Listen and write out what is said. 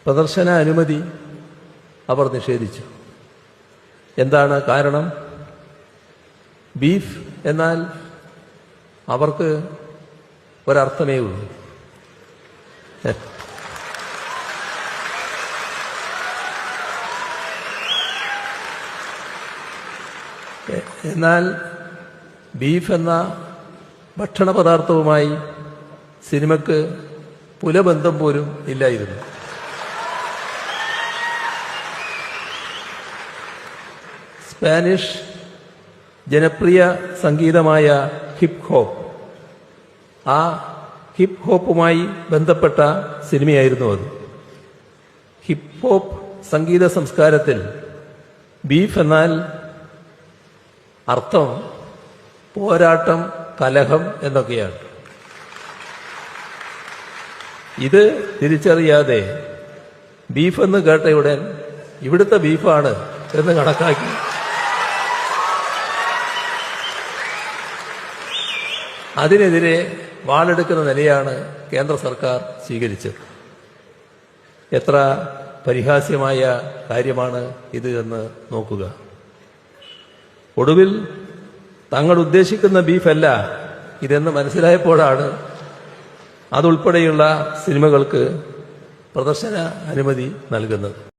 പ്രദർശന അനുമതി അവർ നിഷേധിച്ചു. എന്താണ് കാരണം? ബീഫ് എന്നാൽ അവർക്ക് ഒരർത്ഥമേ ഉള്ളൂ. എന്നാൽ ബീഫ് എന്ന ഭക്ഷണ പദാർത്ഥവുമായി സിനിമയ്ക്ക് പുലബന്ധം പോലും ഇല്ലായിരുന്നു. സ്പാനിഷ് ജനപ്രിയ സംഗീതമായ ഹിപ്പ് ഹോപ്പ്, ആ ഹിപ്പ് ഹോപ്പുമായി ബന്ധപ്പെട്ട സിനിമയായിരുന്നു അത്. ഹിപ്പ് ഹോപ്പ് സംഗീത സംസ്കാരത്തിൽ ബീഫ് എന്നാൽ അർത്ഥം പോരാട്ടം, കലഹം എന്നൊക്കെയാണ്. ഇത് തിരിച്ചറിയാതെ ബീഫ് എന്ന് കേട്ടയുടൻ ഇവിടുത്തെ ബീഫാണ് എന്ന് കണക്കാക്കി അതിനെതിരെ വാളെടുക്കുന്ന നിലയാണ് കേന്ദ്ര സർക്കാർ സ്വീകരിച്ചത്. എത്ര പരിഹാസ്യമായ കാര്യമാണ് ഇത് എന്ന് നോക്കുക. ഒടുവിൽ തങ്ങൾ ഉദ്ദേശിക്കുന്ന ബീഫല്ല ഇതെന്ന് മനസ്സിലായപ്പോഴാണ് അതുൾപ്പെടെയുള്ള സിനിമകൾക്ക് പ്രദർശന അനുമതി നൽകുന്നത്.